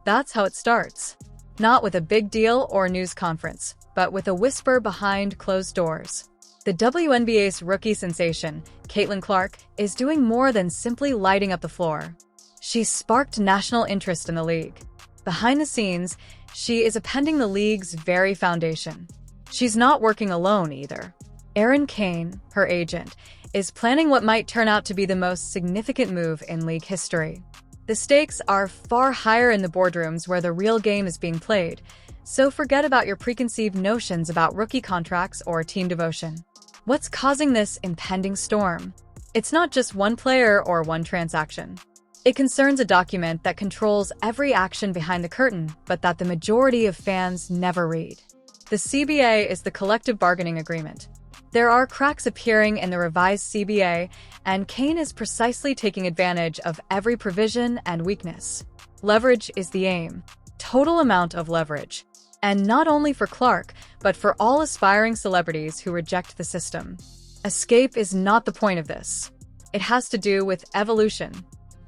That's how it starts. Not with a big deal or news conference, but with a whisper behind closed doors. The WNBA's rookie sensation, Caitlin Clark, is doing more than simply lighting up the floor. She's sparked national interest in the league. Behind the scenes, she is upending the league's very foundation. She's not working alone either. Erin Kane, her agent, is planning what might turn out to be the most significant move in league history. The stakes are far higher in the boardrooms where the real game is being played, so forget about your preconceived notions about rookie contracts or team devotion. What's causing this impending storm? It's not just one player or one transaction. It concerns a document that controls every action behind the curtain, but that the majority of fans never read. The CBA is the collective bargaining agreement. There are cracks appearing in the revised CBA, and Kane is precisely taking advantage of every provision and weakness. Leverage is the aim. Total amount of leverage. And not only for Clark, but for all aspiring celebrities who reject the system. Escape is not the point of this. It has to do with evolution.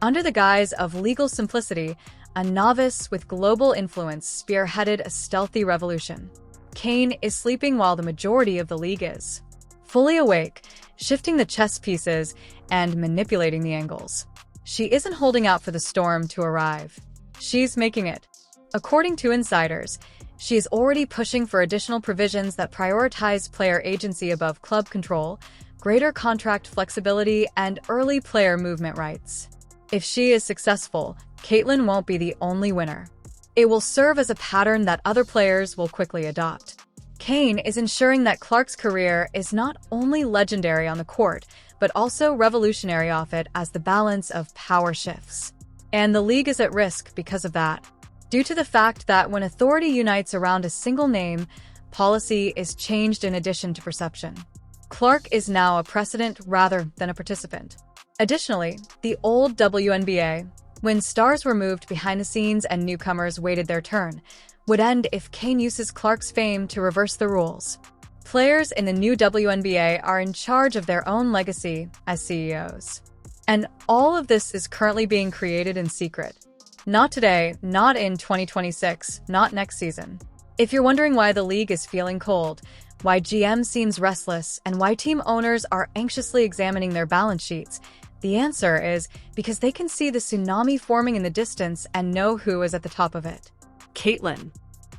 Under the guise of legal simplicity, a novice with global influence spearheaded a stealthy revolution. Kane is sleeping while the majority of the league is. Fully awake, shifting the chess pieces and manipulating the angles. She isn't holding out for the storm to arrive. She's making it. According to insiders, she is already pushing for additional provisions that prioritize player agency above club control, greater contract flexibility, and early player movement rights. If she is successful, Caitlin won't be the only winner. It will serve as a pattern that other players will quickly adopt. Kane is ensuring that Clark's career is not only legendary on the court, but also revolutionary off it as the balance of power shifts. And the league is at risk because of that. Due to the fact that when authority unites around a single name, policy is changed in addition to perception. Clark is now a precedent rather than a participant. Additionally, the old WNBA, when stars were moved behind the scenes and newcomers waited their turn, would end if Kane uses Clark's fame to reverse the rules. Players in the new WNBA are in charge of their own legacy as CEOs. And all of this is currently being created in secret. Not today, not in 2026, not next season. If you're wondering why the league is feeling cold, why GM seems restless, and why team owners are anxiously examining their balance sheets, the answer is because they can see the tsunami forming in the distance and know who is at the top of it. Caitlin.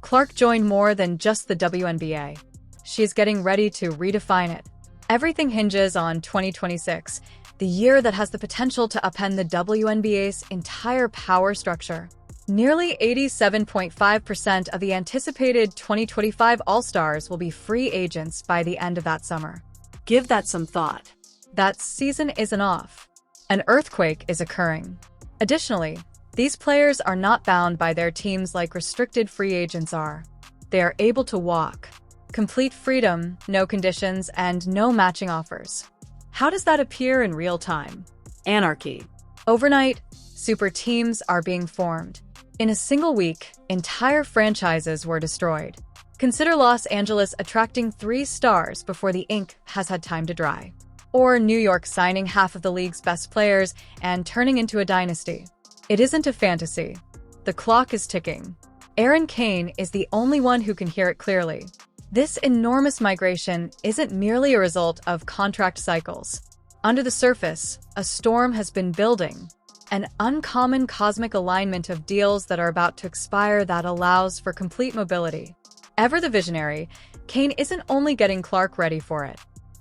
Clark joined more than just the WNBA. She's getting ready to redefine it. Everything hinges on 2026, the year that has the potential to upend the WNBA's entire power structure. Nearly 87.5% of the anticipated 2025 All-Stars will be free agents by the end of that summer. Give that some thought. That season isn't off. An earthquake is occurring. Additionally, these players are not bound by their teams like restricted free agents are. They are able to walk. Complete freedom, no conditions, and no matching offers. How does that appear in real time? Anarchy. Overnight, super teams are being formed. In a single week, entire franchises were destroyed. Consider Los Angeles attracting 3 stars before the ink has had time to dry. Or New York signing half of the league's best players and turning into a dynasty. It isn't a fantasy. The clock is ticking. Erin Kane is the only one who can hear it clearly. This enormous migration isn't merely a result of contract cycles. Under the surface, a storm has been building. An uncommon cosmic alignment of deals that are about to expire that allows for complete mobility. Ever the visionary, Kane isn't only getting Clark ready for it.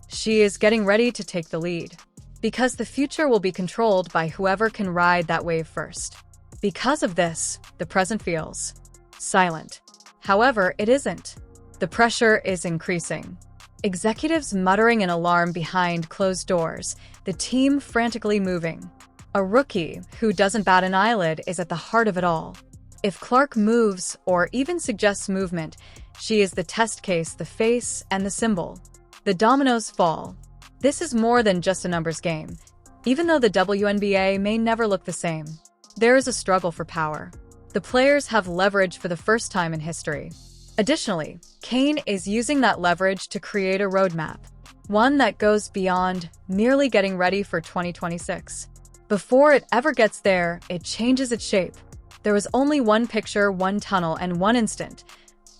She is getting ready to take the lead. Because the future will be controlled by whoever can ride that wave first. Because of this, the present feels silent. However, it isn't. The pressure is increasing. Executives muttering an alarm behind closed doors, the team frantically moving. A rookie who doesn't bat an eyelid is at the heart of it all. If Clark moves or even suggests movement, she is the test case, the face, and the symbol. The dominoes fall. This is more than just a numbers game. Even though the WNBA may never look the same, there is a struggle for power. The players have leverage for the first time in history. Additionally, Kane is using that leverage to create a roadmap, one that goes beyond merely getting ready for 2026. Before it ever gets there, it changes its shape. There was only one picture, one tunnel, and one instant.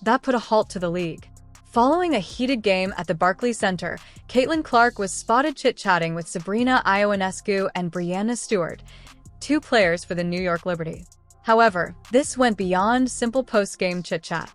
That put a halt to the league. Following a heated game at the Barclays Center, Caitlin Clark was spotted chit-chatting with Sabrina Ionescu and Brianna Stewart, two players for the New York Liberty. However, this went beyond simple post-game chit-chat.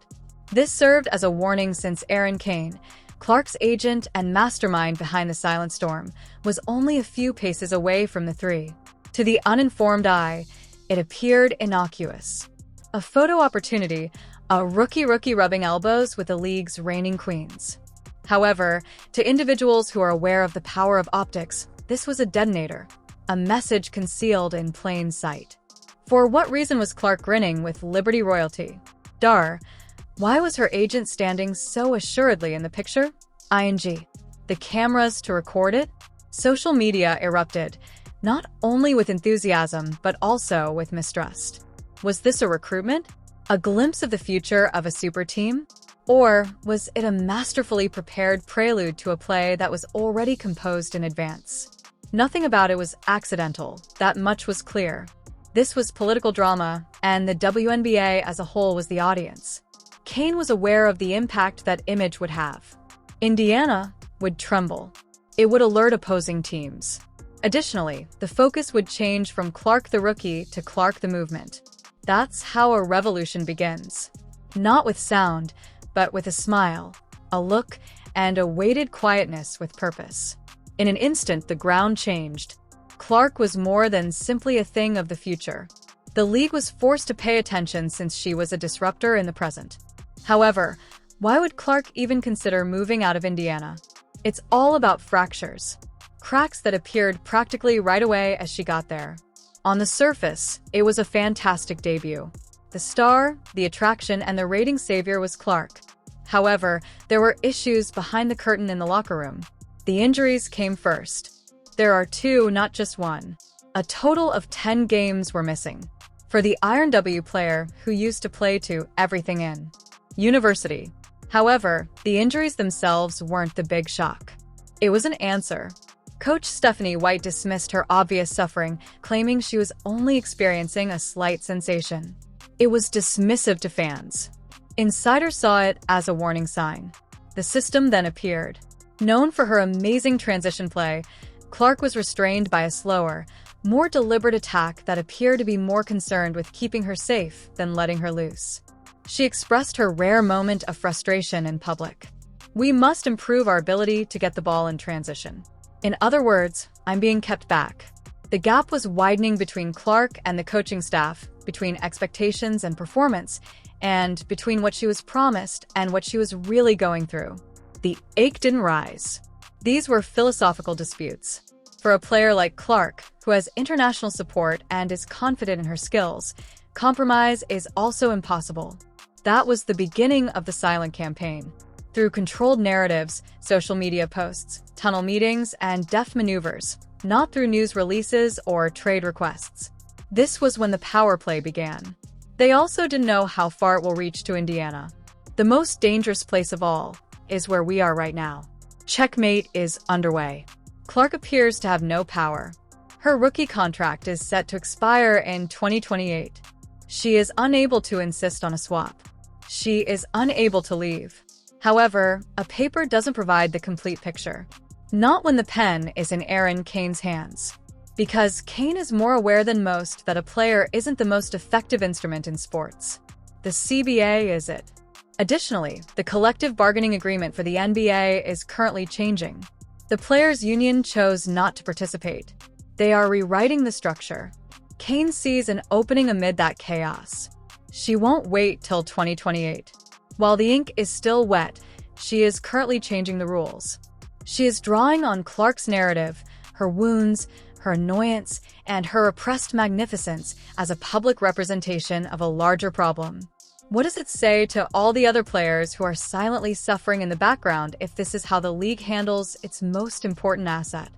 This served as a warning since Erin Kane, Clark's agent and mastermind behind the silent storm, was only a few paces away from the three. To the uninformed eye, it appeared innocuous. A photo opportunity, a rookie rubbing elbows with the league's reigning queens. However, to individuals who are aware of the power of optics, this was a detonator, a message concealed in plain sight. For what reason was Clark grinning with Liberty royalty? Why was her agent standing so assuredly in the picture? The cameras to record it? Social media erupted, not only with enthusiasm, but also with mistrust. Was this a recruitment? A glimpse of the future of a super team? Or was it a masterfully prepared prelude to a play that was already composed in advance? Nothing about it was accidental, that much was clear. This was political drama, and the WNBA as a whole was the audience. Kane was aware of the impact that image would have. Indiana would tremble. It would alert opposing teams. Additionally, the focus would change from Clark the rookie to Clark the movement. That's how a revolution begins. Not with sound, but with a smile, a look, and a weighted quietness with purpose. In an instant, the ground changed. Clark was more than simply a thing of the future. The league was forced to pay attention since she was a disruptor in the present. However, why would Clark even consider moving out of Indiana? It's all about fractures. Cracks that appeared practically right away as she got there. On the surface, it was a fantastic debut. The star, the attraction, and the rating savior was Clark. However, there were issues behind the curtain in the locker room. The injuries came first. There are two, not just one. A total of 10 games were missing. For the Iron W player who used to play to everything in university. However, the injuries themselves weren't the big shock. It was an answer. Coach Stephanie White dismissed her obvious suffering, claiming she was only experiencing a slight sensation. It was dismissive to fans. Insiders saw it as a warning sign. The system then appeared. Known for her amazing transition play, Clark was restrained by a slower, more deliberate attack that appeared to be more concerned with keeping her safe than letting her loose. She expressed her rare moment of frustration in public. "We must improve our ability to get the ball in transition. In other words, I'm being kept back." The gap was widening between Clark and the coaching staff, between expectations and performance, and between what she was promised and what she was really going through. The ache didn't rise. These were philosophical disputes. For a player like Clark, who has international support and is confident in her skills, compromise is also impossible. That was the beginning of the silent campaign. Through controlled narratives, social media posts, tunnel meetings, and deft maneuvers, not through news releases or trade requests. This was when the power play began. They also didn't know how far it will reach to Indiana. The most dangerous place of all is where we are right now. Checkmate is underway. Clark appears to have no power. Her rookie contract is set to expire in 2028. She is unable to insist on a swap. She is unable to leave. However, a paper doesn't provide the complete picture. Not when the pen is in Erin Kane's hands. Because Kane is more aware than most that a player isn't the most effective instrument in sports. The CBA is it. Additionally, the collective bargaining agreement for the NBA is currently changing. The players' union chose not to participate. They are rewriting the structure. Kane sees an opening amid that chaos. She won't wait till 2028. While the ink is still wet, she is currently changing the rules. She is drawing on Clark's narrative, her wounds, her annoyance, and her oppressed magnificence as a public representation of a larger problem. What does it say to all the other players who are silently suffering in the background if this is how the league handles its most important asset?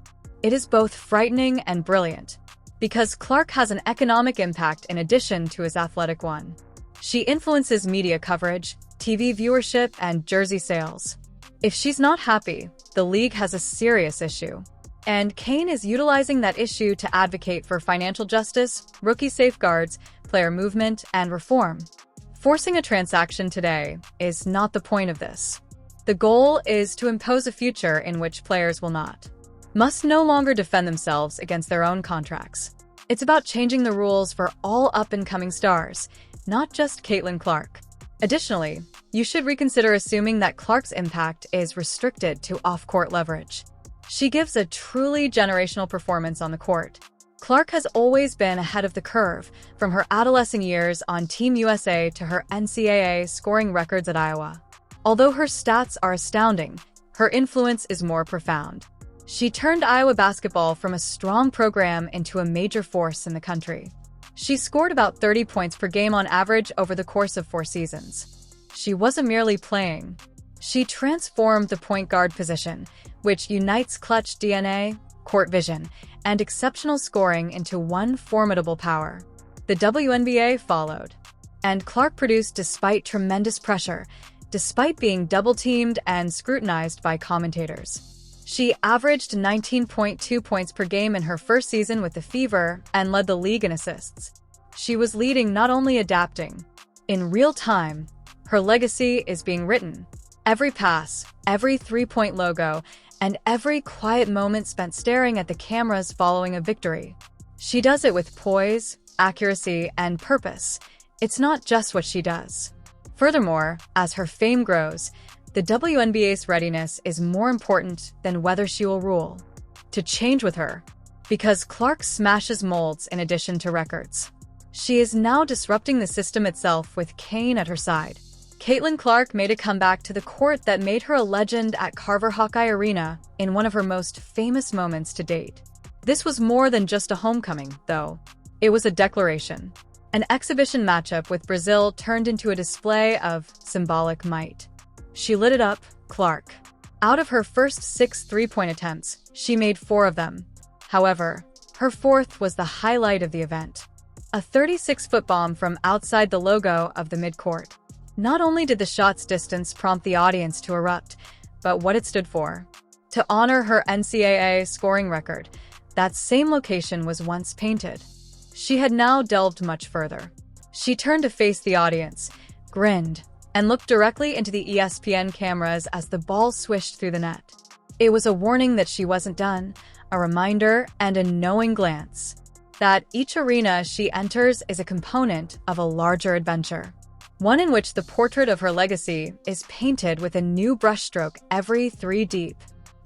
It is both frightening and brilliant. Because Clark has an economic impact in addition to his athletic one. She influences media coverage, TV viewership, and jersey sales. If she's not happy, the league has a serious issue. And Kane is utilizing that issue to advocate for financial justice, rookie safeguards, player movement, and reform. Forcing a transaction today is not the point of this. The goal is to impose a future in which players will must no longer defend themselves against their own contracts. It's about changing the rules for all up-and-coming stars, not just Caitlin Clark. Additionally, you should reconsider assuming that Clark's impact is restricted to off-court leverage. She gives a truly generational performance on the court. Clark has always been ahead of the curve, from her adolescent years on Team USA to her NCAA scoring records at Iowa. Although her stats are astounding, her influence is more profound. She turned Iowa basketball from a strong program into a major force in the country. She scored about 30 points per game on average over the course of 4 seasons. She wasn't merely playing. She transformed the point guard position, which unites clutch DNA, court vision, and exceptional scoring into one formidable power. The WNBA followed, and Clark produced despite tremendous pressure, despite being double-teamed and scrutinized by commentators. She averaged 19.2 points per game in her first season with the Fever and led the league in assists. She was leading, not only adapting. In real time, her legacy is being written. Every pass, every three-point logo, and every quiet moment spent staring at the cameras following a victory. She does it with poise, accuracy, and purpose. It's not just what she does. Furthermore, as her fame grows, the WNBA's readiness is more important than whether she will rule. To change with her, because Clark smashes molds in addition to records. She is now disrupting the system itself with Kane at her side. Caitlin Clark made a comeback to the court that made her a legend at Carver Hawkeye Arena in one of her most famous moments to date. This was more than just a homecoming, though. It was a declaration. An exhibition matchup with Brazil turned into a display of symbolic might. She lit it up, Clark. Out of her first 6 three-point attempts, she made 4 of them. However, her fourth was the highlight of the event. A 36-foot bomb from outside the logo of the midcourt. Not only did the shot's distance prompt the audience to erupt, but what it stood for. To honor her NCAA scoring record, that same location was once painted. She had now delved much further. She turned to face the audience, grinned, and looked directly into the ESPN cameras as the ball swished through the net. It was a warning that she wasn't done, a reminder and a knowing glance that each arena she enters is a component of a larger adventure, one in which the portrait of her legacy is painted with a new brushstroke every 3 deep.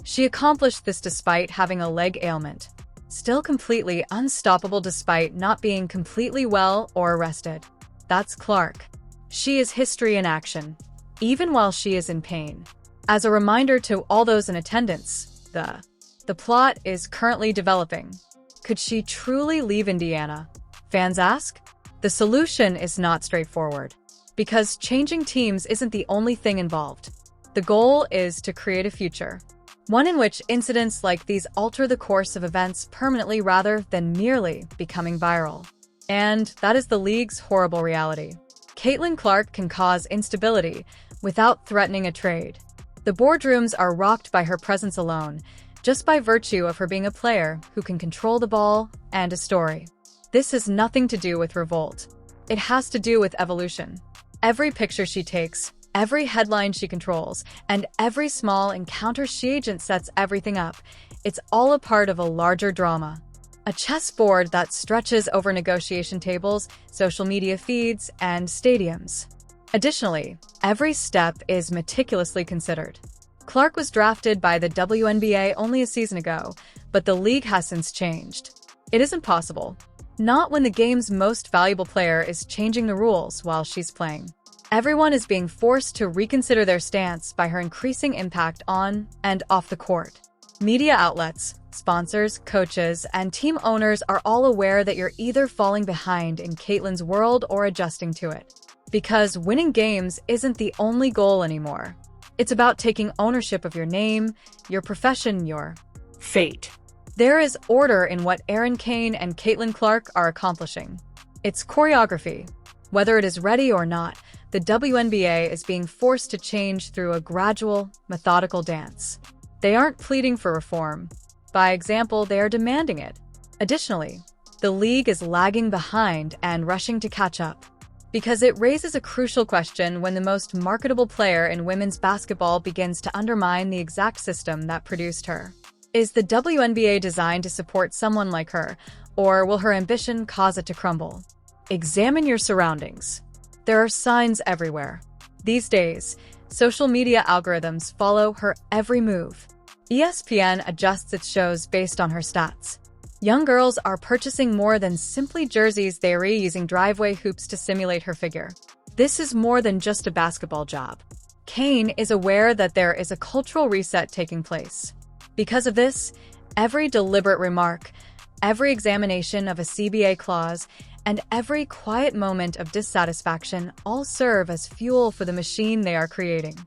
She accomplished this despite having a leg ailment, still completely unstoppable despite not being completely well or rested. That's Clark. She is history in action, even while she is in pain. As a reminder to all those in attendance, the plot is currently developing. Could she truly leave Indiana? Fans ask. The solution is not straightforward, because changing teams isn't the only thing involved. The goal is to create a future, one in which incidents like these alter the course of events permanently rather than merely becoming viral. And that is the league's horrible reality. Caitlin Clark can cause instability without threatening a trade. The boardrooms are rocked by her presence alone, just by virtue of her being a player who can control the ball and a story. This has nothing to do with revolt. It has to do with evolution. Every picture she takes, every headline she controls, and every small encounter she agents sets everything up. It's all a part of a larger drama. A chessboard that stretches over negotiation tables, social media feeds, and stadiums. Additionally, every step is meticulously considered. Clark was drafted by the WNBA only a season ago, but the league has since changed. It isn't possible. Not when the game's most valuable player is changing the rules while she's playing. Everyone is being forced to reconsider their stance by her increasing impact on and off the court. Media outlets, sponsors, coaches, and team owners are all aware that you're either falling behind in Caitlin's world or adjusting to it. Because winning games isn't the only goal anymore. It's about taking ownership of your name, your profession, your fate. There is order in what Erin Kane and Caitlin Clark are accomplishing. It's choreography. Whether it is ready or not, the WNBA is being forced to change through a gradual, methodical dance. They aren't pleading for reform. By example, they are demanding it. Additionally, the league is lagging behind and rushing to catch up. Because it raises a crucial question when the most marketable player in women's basketball begins to undermine the exact system that produced her. Is the WNBA designed to support someone like her, or will her ambition cause it to crumble? Examine your surroundings. There are signs everywhere. These days, social media algorithms follow her every move. ESPN adjusts its shows based on her stats. Young girls are purchasing more than simply jerseys, they are reusing driveway hoops to simulate her figure. This is more than just a basketball job. Kane is aware that there is a cultural reset taking place. Because of this, every deliberate remark, every examination of a CBA clause, and every quiet moment of dissatisfaction all serve as fuel for the machine they are creating.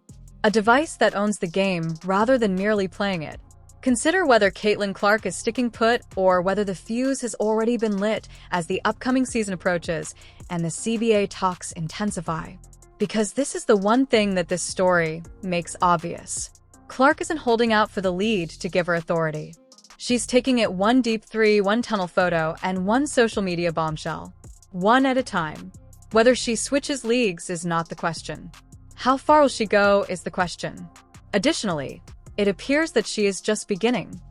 A device that owns the game rather than merely playing it. Consider whether Caitlin Clark is sticking put or whether the fuse has already been lit as the upcoming season approaches and the CBA talks intensify. Because this is the one thing that this story makes obvious. Clark isn't holding out for the lead to give her authority. She's taking it one deep three, one tunnel photo, and one social media bombshell. One at a time. Whether she switches leagues is not the question. How far will she go is the question. Additionally, it appears that she is just beginning.